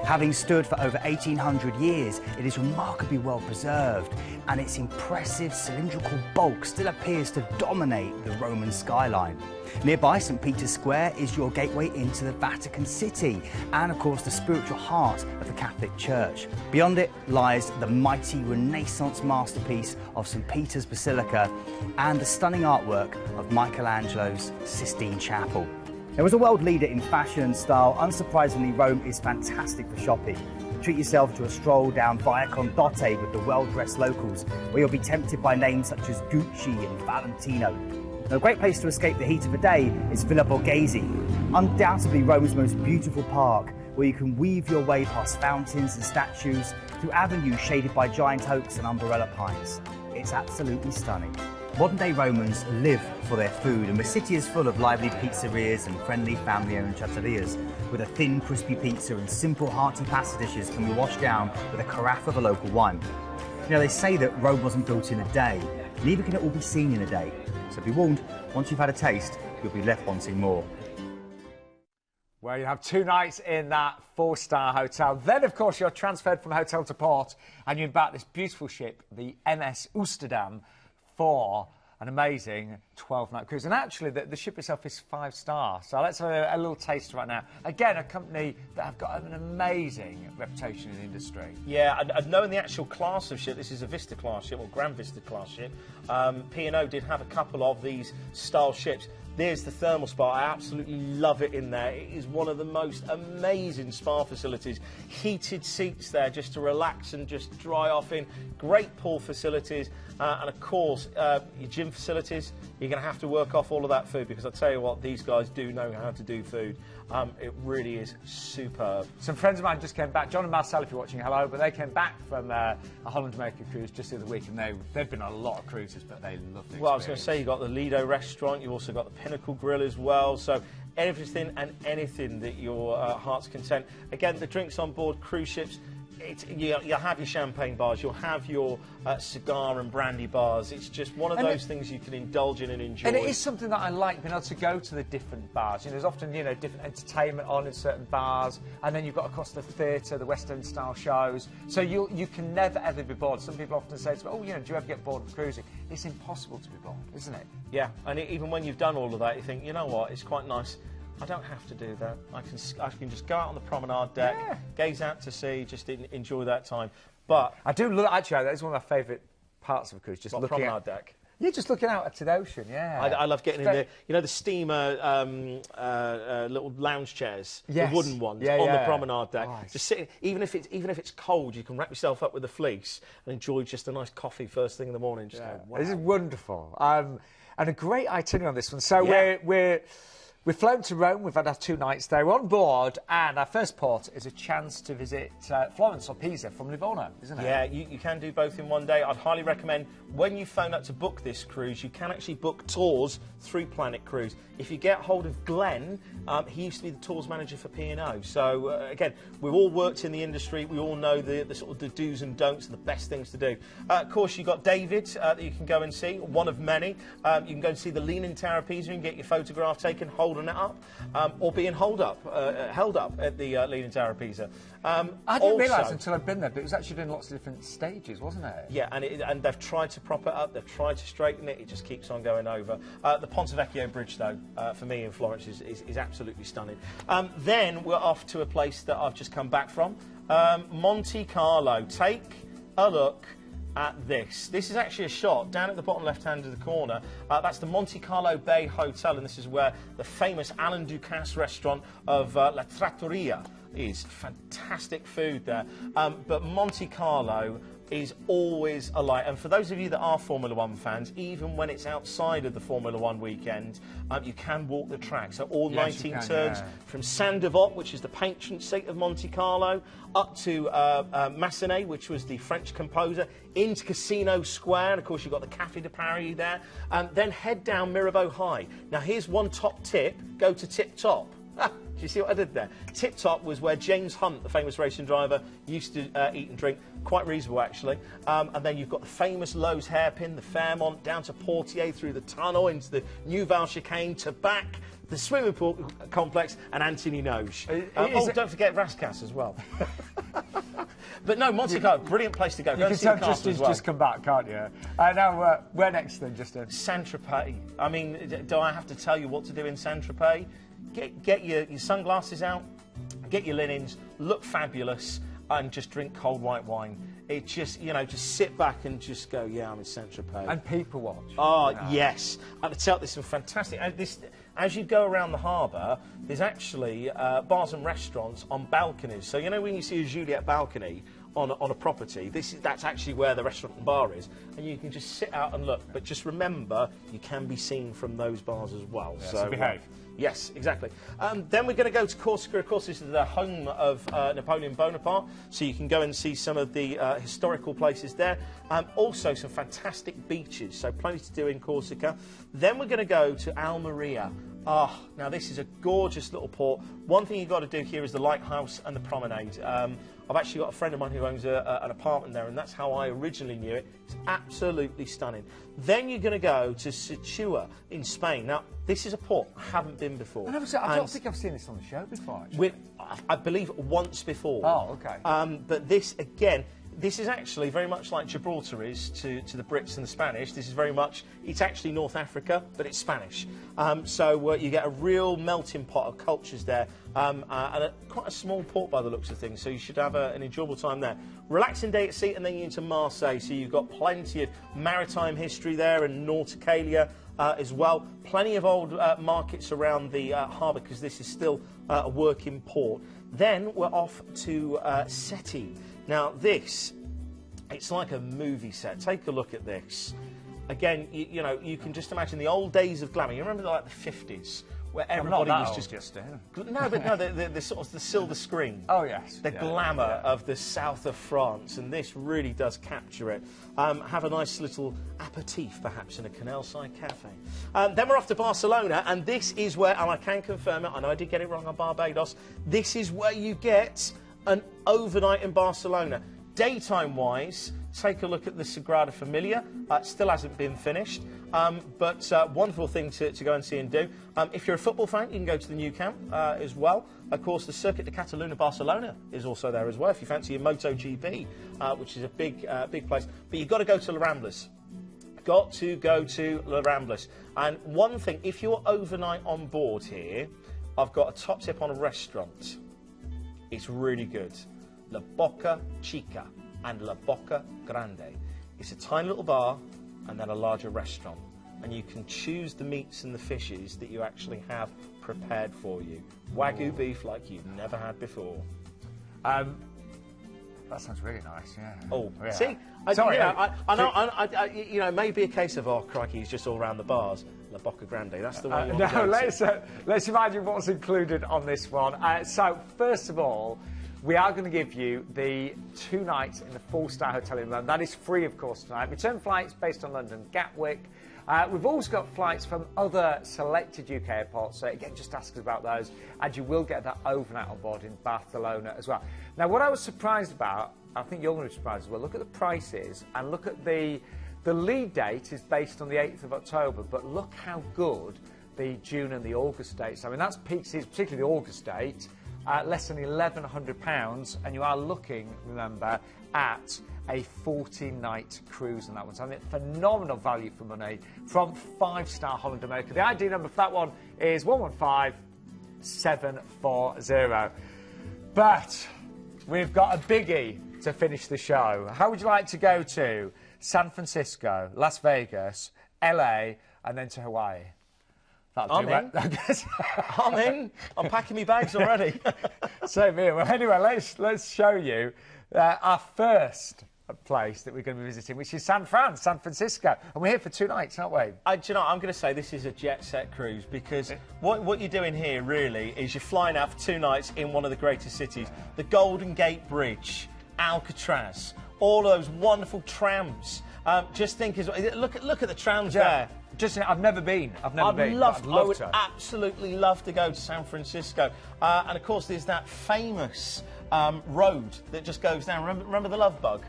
Having stood for over 1,800 years, it is remarkably well preserved, and its impressive cylindrical bulk still appears to dominate the Roman skyline. Nearby, St. Peter's Square is your gateway into the Vatican City, and of course the spiritual heart of the Catholic Church. Beyond it lies the mighty Renaissance masterpiece of St. Peter's Basilica and the stunning artwork of Michelangelo's Sistine Chapel. Now, as a world leader in fashion and style, unsurprisingly, Rome is fantastic for shopping. Treat yourself to a stroll down Via Condotte with the well-dressed locals, where you'll be tempted by names such as Gucci and Valentino. Now, a great place to escape the heat of the day is Villa Borghese, undoubtedly Rome's most beautiful park, where you can weave your way past fountains and statues through avenues shaded by giant oaks and umbrella pines. It's absolutely stunning. Modern-day Romans live for their food, and the city is full of lively pizzerias and friendly family-owned trattorias, with a thin, crispy pizza and simple, hearty pasta dishes can be washed down with a carafe of a local wine. You know, they say that Rome wasn't built in a day, neither can it all be seen in a day. So be warned, once you've had a taste, you'll be left wanting more. Well, you have 2 nights in that 4-star hotel. Then, of course, you're transferred from hotel to port, and you embark this beautiful ship, the MS Oosterdam, for an amazing 12-night cruise. And actually, the ship itself is 5-star. So let's have a little taste right now. Again, a company that have got an amazing reputation in the industry. Yeah, and knowing the actual class of ship, this is a Vista class ship, or Grand Vista class ship. P&O did have a couple of these style ships. There's the thermal spa. I absolutely love it in there. It is one of the most amazing spa facilities. Heated seats there just to relax and just dry off in. Great pool facilities. And of course, your gym facilities, you're going to have to work off all of that food, because I tell you what, these guys do know how to do food. It really is superb. Some friends of mine just came back, John and Marcel, if you're watching, hello, but they came back from a Holland-Jamaica cruise just the other week, and they've been on a lot of cruises, but they love the Well, I was going to say, you've got the Lido restaurant, you've also got the Pinnacle Grill as well, so everything and anything that your heart's content. Again, the drinks on board cruise ships, you'll have your champagne bars, you'll have your cigar and brandy bars. It's just one of those things you can indulge in and enjoy. And it is something that I like, being able to go to the different bars. You know, there's often, you know, different entertainment on in certain bars, and then you've got, of course, the theatre, the West End style shows. So you can never ever be bored. Some people often say to me, oh, you know, do you ever get bored of cruising? It's impossible to be bored, isn't it? Yeah, and even when you've done all of that, you think, you know what, it's quite nice. I don't have to do that. I can just go out on the promenade deck, gaze out to sea, just enjoy that time. But I do look, actually, that is one of my favourite parts of a cruise, just looking promenade deck. You're just looking out to the ocean, yeah. I love getting in there. You know the steamer little lounge chairs, yes. The wooden ones on the promenade deck. Nice. Just sitting, even if it's cold, you can wrap yourself up with a fleece and enjoy just a nice coffee first thing in the morning. Just go, wow. This is wonderful, and a great itinerary on this one. So we've flown to Rome, we've had our 2 nights there. We're on board, and our first port is a chance to visit Florence or Pisa from Livorno, isn't it? Yeah, you can do both in one day. I'd highly recommend, when you phone up to book this cruise, you can actually book tours through Planet Cruise. If you get hold of Glenn, he used to be the tours manager for P&O. So, again, we've all worked in the industry. We all know the sort of the do's and don'ts and the best things to do. Of course, you've got David that you can go and see, one of many. You can go and see the Leaning Tower of Pisa and get your photograph taken, holding it up, or being held up at the Leaning Tower of Pisa. I didn't realise until I'd been there, but it was actually doing lots of different stages, wasn't it? Yeah, and they've tried to prop it up, they've tried to straighten it, it just keeps on going over. The Ponte Vecchio Bridge, though, for me in Florence is absolutely stunning. Then we're off to a place that I've just come back from, Monte Carlo. Take a look at this. This is actually a shot down at the bottom left-hand of the corner. That's the Monte Carlo Bay Hotel, and this is where the famous Alain Ducasse restaurant of La Trattoria is. Fantastic food there. But Monte Carlo is always a light. And for those of you that are Formula One fans, even when it's outside of the Formula One weekend, you can walk the track. So all 19 turns from Saint-Devote, which is the patron saint of Monte Carlo, up to Massenet, which was the French composer, into Casino Square, and of course you've got the Café de Paris there, and then head down Mirabeau High. Now here's one top tip: go to Tip Top. Do you see what I did there? Tip Top was where James Hunt, the famous racing driver, used to eat and drink. Quite reasonable, actually. And then you've got the famous Lowe's hairpin, the Fairmont, down to Portier, through the tunnel, into the New Val chicane, to back the swimming pool complex, and Anthony Noge. Don't forget Rascasse as well. But no, Monte Carlo, brilliant place to go. Go and see the castle as well. Just come back, can't you? Now, where next then, Justin? Saint-Tropez. I mean, do I have to tell you what to do in Saint-Tropez? Get your sunglasses out, get your linens, look fabulous, and just drink cold white wine. It just, just sit back and just go, yeah, I'm in Saint-Tropez. And people watch. Oh, yes. And to tell you, there's some fantastic... As you go around the harbour, there's actually bars and restaurants on balconies. So, when you see a Juliet balcony on a property, that's actually where the restaurant and bar is. And you can just sit out and look. But just remember, you can be seen from those bars as well. Yeah, so behave. Yes, exactly. Then we're going to go to Corsica. Of course, this is the home of Napoleon Bonaparte, so you can go and see some of the historical places there. Also, some fantastic beaches, so plenty to do in Corsica. Then we're going to go to Almeria. Now this is a gorgeous little port. One thing you've got to do here is the lighthouse and the promenade. I've actually got a friend of mine who owns an apartment there, and that's how I originally knew it. It's absolutely stunning. Then you're going to go to Sechua in Spain. Now, this is a port I haven't been before. I don't think I've seen this on the show before, actually. I believe once before. Oh, OK. But this, again, this is actually very much like Gibraltar is to the Brits and the Spanish. This is very much, it's actually North Africa, but it's Spanish. So you get a real melting pot of cultures there, and quite a small port by the looks of things, so you should have an enjoyable time there. Relaxing day at sea, and then you're into Marseille, so you've got plenty of maritime history there and Nauticalia as well. Plenty of old markets around the harbour, because this is still a working port. Then we're off to Seti. Now this, it's like a movie set. Take a look at this. Again, you can just imagine the old days of glamour. You remember like the 50s, where everybody was just no, but no, the sort of the silver screen. Oh yes, the glamour of the south of France, and this really does capture it. Have a nice little aperitif, perhaps, in a canal-side cafe. Then we're off to Barcelona, and this is where, and I can confirm it. I know I did get it wrong on Barbados. This is where you get an overnight in Barcelona. Daytime-wise, take a look at the Sagrada Familia. It still hasn't been finished, but wonderful thing to go and see and do. If you're a football fan, you can go to the Nou Camp as well. Of course, the Circuit de Catalunya Barcelona is also there as well, if you fancy your MotoGP, which is a big place. But you've got to go to La Ramblas. Got to go to La Ramblas. And one thing, if you're overnight on board here, I've got a top tip on a restaurant. It's really good. La Boca Chica and La Boca Grande. It's a tiny little bar and then a larger restaurant. And you can choose the meats and the fishes that you actually have prepared for you. Wagyu beef like you've never had before. That sounds really nice, yeah. Oh, yeah. See? Sorry, I know, maybe a case of, crikey, he's just all around the bars. La Boca Grande, that's the one you want to go to. Let's imagine what's included on this one. So, first of all, we are going to give you the 2 nights in the 4-star hotel in London. That is free, of course, tonight. Return flights based on London Gatwick. We've also got flights from other selected UK airports, so again, just ask us about those, and you will get that overnight on board in Barcelona as well. Now, what I was surprised about, I think you're going to be surprised as well, look at the prices, and look at the lead date is based on the 8th of October, but look how good the June and the August dates. I mean, that's peak season, particularly the August date, less than £1,100, and you are looking, remember, at a 40-night cruise on that one. So I mean, phenomenal value for money from 5-star Holland America. The ID number for that one is 115740. But we've got a biggie to finish the show. How would you like to go to San Francisco, Las Vegas, LA, and then to Hawaii. I'm in. I'm in. I'm packing my bags already. Same here. Well, anyway, let's show you our first place that we're going to be visiting, which is San Francisco. And we're here for 2 nights, aren't we? Do you know, I'm going to say this is a jet-set cruise because what you're doing here, really, is you're flying out for 2 nights in one of the greatest cities. The Golden Gate Bridge, Alcatraz, all those wonderful trams. Just think, look at the trams there. I've never been. I've never been. I would absolutely love to go to San Francisco. And of course, there's that famous road that just goes down. Remember the Love Bug?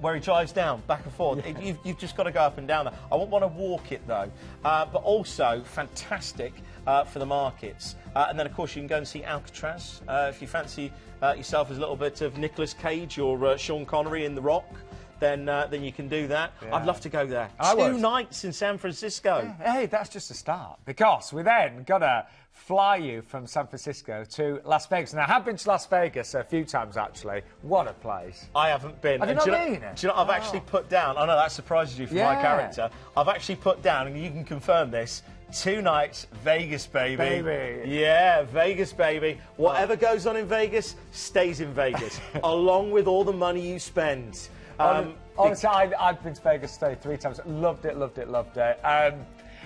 Where he drives down, back and forth. Yeah. You've just got to go up and down there. I wouldn't want to walk it, though. But also, fantastic for the markets. And then, of course, you can go and see Alcatraz. If you fancy yourself as a little bit of Nicolas Cage or Sean Connery in The Rock, then you can do that. Yeah. I'd love to go there. 2 nights in San Francisco. Yeah. Hey, that's just a start. Because we then got to fly you from San Francisco to Las Vegas. Now, I have been to Las Vegas a few times, actually. What a place. I haven't been. Have you not been? Do you know, I've actually put down, I know that surprises you for my character, I've actually put down, and you can confirm this, 2 nights, Vegas, baby. Yeah, Vegas, baby. Whatever goes on in Vegas, stays in Vegas, along with all the money you spend. Honestly, I've been to Vegas, stayed 3 times. Loved it.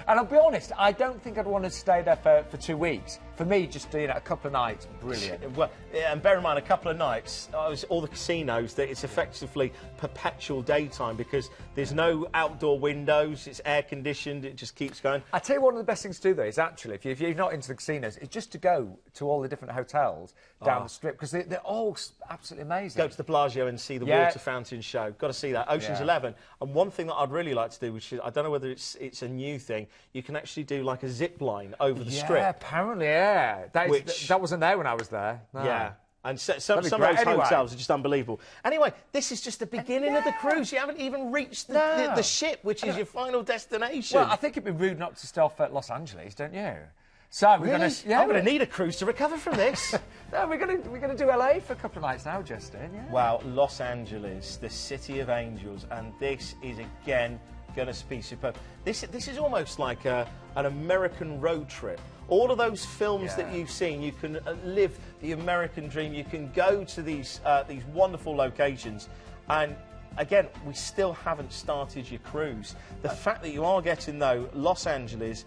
And I'll be honest, I don't think I'd want to stay there for 2 weeks. For me, just doing a couple of nights, brilliant. Well, yeah, and bear in mind, a couple of nights, all the casinos, that it's effectively perpetual daytime because there's no outdoor windows, it's air conditioned, it just keeps going. I tell you, one of the best things to do though is actually, if you're not into the casinos, is just to go to all the different hotels down the strip because they're all absolutely amazing. Go to the Bellagio and see the water fountain show. Got to see that. Ocean's 11. And one thing that I'd really like to do, which is, I don't know whether it's a new thing, you can actually do like a zip line over the strip. Yeah, apparently, that wasn't there when I was there. No. Yeah. And some of those hotels are just unbelievable. Anyway, this is just the beginning of the cruise. You haven't even reached the ship, which is your final destination. Well, I think it'd be rude not to start off at Los Angeles, don't you? So we're I'm going to need a cruise to recover from this. No, we're going to do LA for a couple of nights now, Justin. Yeah. Wow, Los Angeles, the city of angels, and this is again going to be superb. This is almost like an American road trip. All of those films that you've seen, you can live the American dream. You can go to these wonderful locations, and again, we still haven't started your cruise. The fact that you are getting though Los Angeles,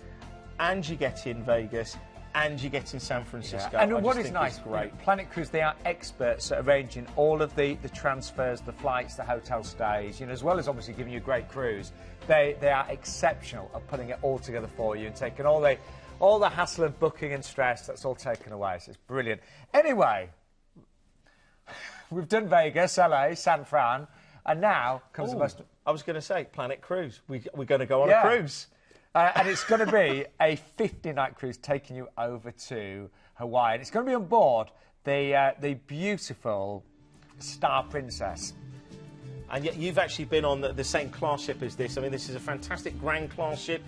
and you get in Vegas, and you get in San Francisco. Yeah. And what is nice, great. Planet Cruise, they are experts at arranging all of the transfers, the flights, the hotel stays, as well as obviously giving you a great cruise. They are exceptional at putting it all together for you and taking all the hassle of booking and stress, that's all taken away. So it's brilliant. Anyway, we've done Vegas, LA, San Fran, and now comes the most... I was going to say, Planet Cruise. We're going to go on a cruise. And it's going to be a 50-night cruise taking you over to Hawaii. And it's going to be on board the beautiful Star Princess. And yet you've actually been on the same class ship as this. I mean, this is a fantastic grand class ship.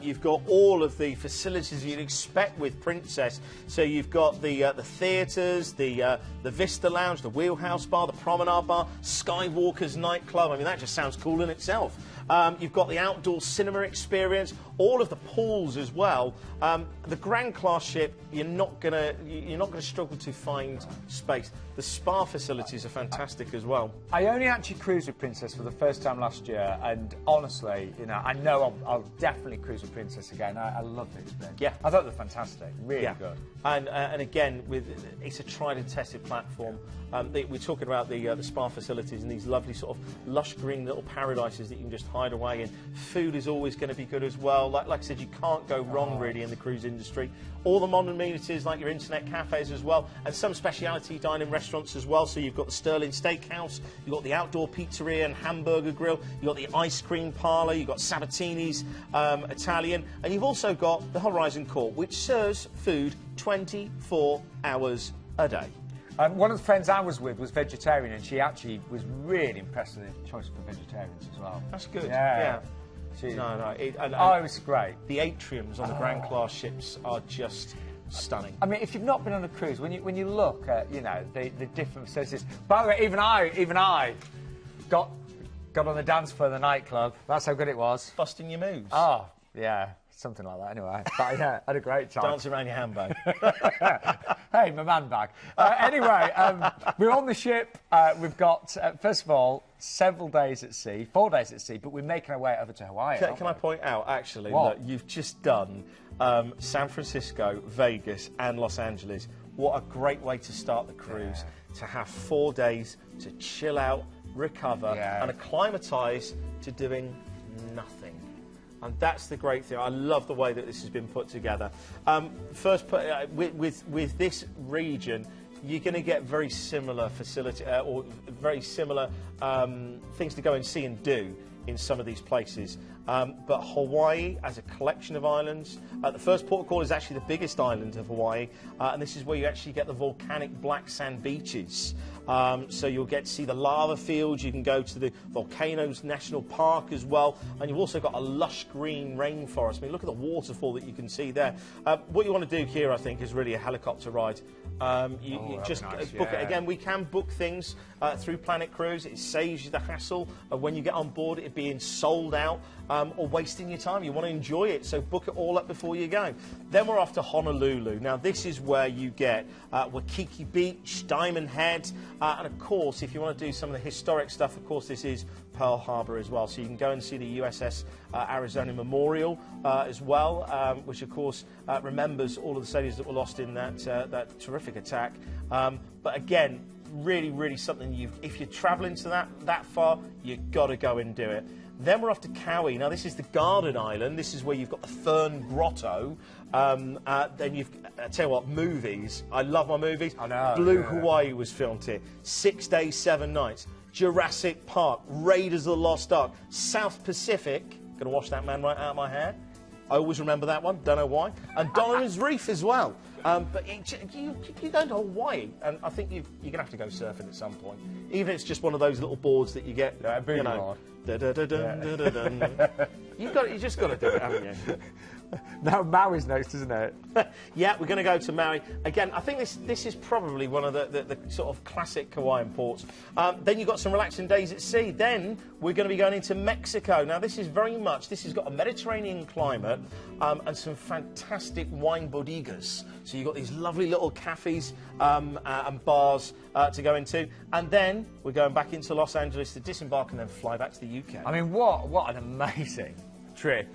You've got all of the facilities you'd expect with Princess. So you've got the theatres, the Vista Lounge, the Wheelhouse Bar, the Promenade Bar, Skywalker's nightclub. I mean, that just sounds cool in itself. You've got the outdoor cinema experience, all of the pools as well. The grand class ship, you're not gonna struggle to find space. The spa facilities are fantastic as well. I only actually cruised with Princess for the first time last year, and honestly, I know I'll definitely cruise with Princess again. I loved the experience. Yeah, I thought they were fantastic, really good. And again, it's a tried and tested platform. We're talking about the spa facilities and these lovely sort of lush green little paradises that you can just hide away in. Food is always going to be good as well. Like I said, you can't go wrong really in the cruise industry. All the modern amenities like your internet cafes as well, and some speciality dining restaurants as well. So you've got the Sterling Steakhouse, you've got the outdoor pizzeria and hamburger grill, you've got the ice cream parlour, you've got Sabatini's Italian, and you've also got the Horizon Court, which serves food 24 hours a day. One of the friends I was with was vegetarian, and she actually was really impressed with the choice for vegetarians as well. That's good. Yeah. It was great. The atriums on the grand class ships are just stunning. I mean, if you've not been on a cruise, when you look at the different facilities. By the way, even I got got on the dance floor in the nightclub. That's how good it was. Busting your moves. Oh, yeah. Something like that, anyway. But yeah, had a great time. Dancing around your handbag. Hey, my man bag. Anyway, we're on the ship. We've got, first of all, several days at sea, 4 days at sea, but we're making our way over to Hawaii. Can I point out, actually, What? that you've just done San Francisco, Vegas, and Los Angeles. What a great way to start the cruise, to have 4 days to chill out, recover, and acclimatise to doing nothing. And that's the great thing. I love the way that this has been put together. With this region, you're going to get very similar facility or very similar things to go and see and do in some of these places. But Hawaii, as a collection of islands, the first port of call is actually the biggest island of Hawaii, and this is where you actually get the volcanic black sand beaches. So you'll get to see the lava fields, you can go to the Volcanoes National Park as well, and you've also got a lush green rainforest. I mean, look at the waterfall that you can see there. What you want to do here, I think, is really a helicopter ride. You just nice, book it. Again, we can book things through Planet Cruise. It saves you the hassle of when you get on board it being sold out or wasting your time. You want to enjoy it, so book it all up before you go. Then we're off to Honolulu. Now, this is where you get Waikiki Beach, Diamond Head, and of course, if you want to do some of the historic stuff, of course, this is Pearl Harbor as well. So you can go and see the USS Arizona Memorial as well, which of course remembers all of the sailors that were lost in that terrific attack. But again, really something if you're travelling to that far, you've got to go and do it. Then we're off to Kauai. Now, this is the Garden Island. This is where you've got the Fern Grotto. Then I tell you what, movies. I love my movies. I know. Blue Hawaii was filmed here. 6 days, 7 nights. Jurassic Park, Raiders of the Lost Ark, South Pacific. Gonna wash that man right out of my hair. I always remember that one, don't know why. And Donovan's Reef as well. But you go to Hawaii, and I think you're going to have to go surfing at some point. Even if it's just one of those little boards that you get. Yeah, a booty board. You just got to do it, haven't you? Now, Maui's next, isn't it? Yeah, we're going to go to Maui. Again, I think this is probably one of the sort of classic Hawaiian ports. Then you've got some relaxing days at sea. Then we're going to be going into Mexico. Now, this has got a Mediterranean climate and some fantastic wine bodegas. So you've got these lovely little cafes and bars to go into. And then we're going back into Los Angeles to disembark and then fly back to the UK. I mean, what an amazing trip.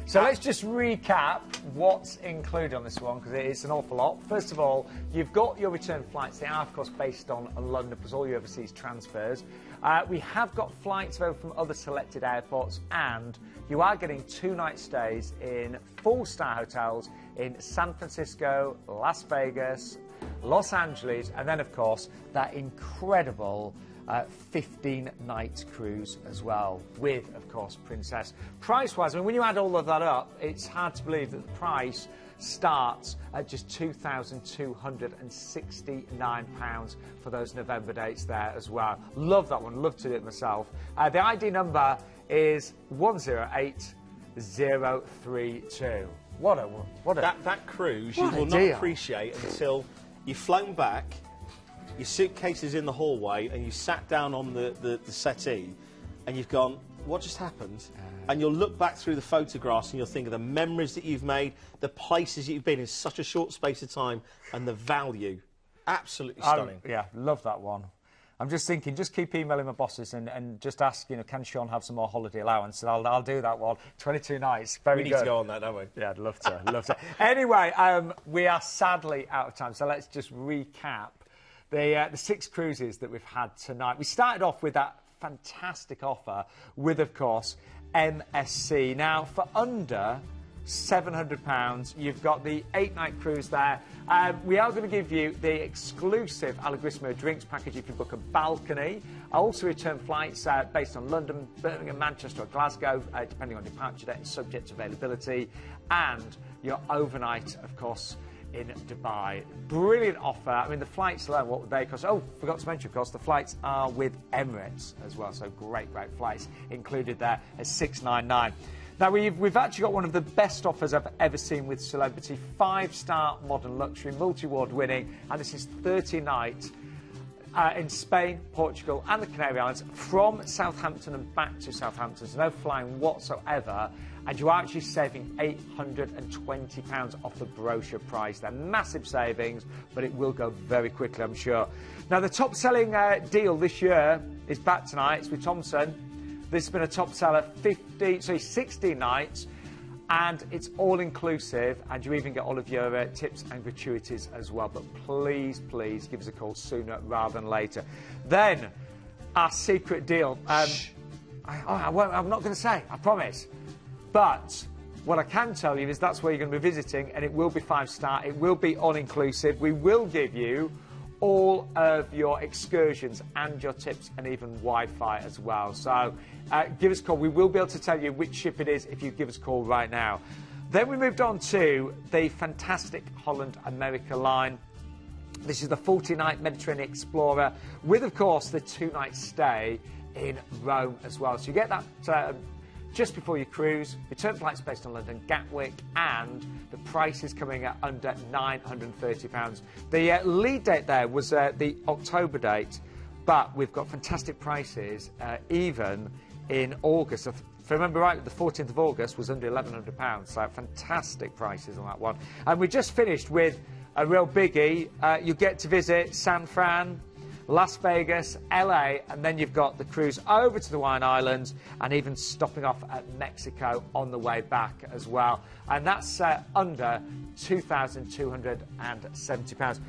So let's just recap what's included on this one, because it is an awful lot. First of all, you've got your return flights. They are, of course, based on London, plus all your overseas transfers. We have got flights over from other selected airports, and you are getting 2-night stays in 4-star hotels in San Francisco, Las Vegas, Los Angeles, and then, of course, that incredible 15-night cruise as well, with, of course, Princess. Price-wise, I mean, when you add all of that up, it's hard to believe that the price starts at just £2,269 for those November dates there as well. Love that one, love to do it myself. The ID number is 108032. What a that cruise you will not appreciate until you've flown back, your suitcase is in the hallway, and you sat down on the settee, and you've gone, what just happened? And you'll look back through the photographs, and you'll think of the memories that you've made, the places that you've been in such a short space of time, and the value. Absolutely stunning. Yeah, love that one. I'm just thinking, just keep emailing my bosses and just ask, can Sean have some more holiday allowance? And I'll do that one. 22 nights, very good. We need to go on that, don't we? Yeah, I'd love to, love to. Anyway, we are sadly out of time, so let's just recap the 6 cruises that we've had tonight. We started off with that fantastic offer with, of course, MSC. Now, for under £700, you've got the 8-night cruise there. We are going to give you the exclusive Allegrismo drinks package if you book a balcony. Also return flights based on London, Birmingham, Manchester or Glasgow, depending on departure date and subject availability. And your overnight, of course, in Dubai. Brilliant offer. I mean, the flights alone, what would they cost? Oh, forgot to mention, of course, the flights are with Emirates as well. So great flights included there at $699. Now, we've actually got one of the best offers I've ever seen with Celebrity. 5-star modern luxury, multi-award winning, and this is 30-night in Spain, Portugal and the Canary Islands from Southampton and back to Southampton. So no flying whatsoever. And you're actually saving £820 off the brochure price. They're massive savings, but it will go very quickly, I'm sure. Now, the top-selling deal this year is back tonight. It's with Thomson. This has been a top seller 60 nights, and it's all-inclusive, and you even get all of your tips and gratuities as well. But please, please give us a call sooner rather than later. Then, our secret deal. I'm not going to say, I promise. But what I can tell you is that's where you're going to be visiting, and it will be 5-star. It will be all-inclusive. We will give you all of your excursions and your tips and even Wi-Fi as well. So give us a call. We will be able to tell you which ship it is if you give us a call right now. Then we moved on to the fantastic Holland America line. This is the 40-night Mediterranean Explorer with, of course, the 2-night stay in Rome as well. So you get that just before your cruise, return flights based on London Gatwick, and the price is coming at under £930. The lead date there was the October date, but we've got fantastic prices even in August. If I remember right, the 14th of August was under £1,100, so fantastic prices on that one. And we just finished with a real biggie. You get to visit San Fran, Las Vegas, LA, and then you've got the cruise over to the Rhine Islands and even stopping off at Mexico on the way back as well. And that's under £2,270.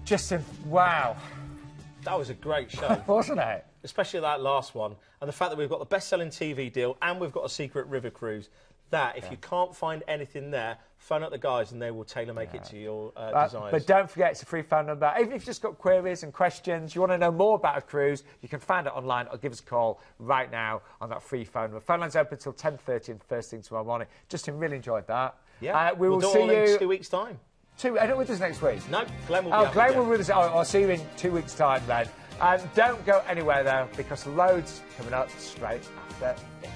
Justin, wow. That was a great show. Wasn't it? Especially that last one. And the fact that we've got the best-selling TV deal and we've got a secret river cruise. That, if you can't find anything there, phone up the guys and they will tailor-make it to your desires. But don't forget, it's a free phone number. Even if you've just got queries and questions, you want to know more about a cruise, you can find it online or give us a call right now on that free phone number. Phone line's open until 10:30 and first thing tomorrow morning. Justin, really enjoyed that. Yeah, we will we'll see you in 2 weeks' time. Are you with us next week? No, Glenn will be Oh, Glenn will be with us. I'll see you in 2 weeks' time then. Don't go anywhere, though, because loads coming up straight after this.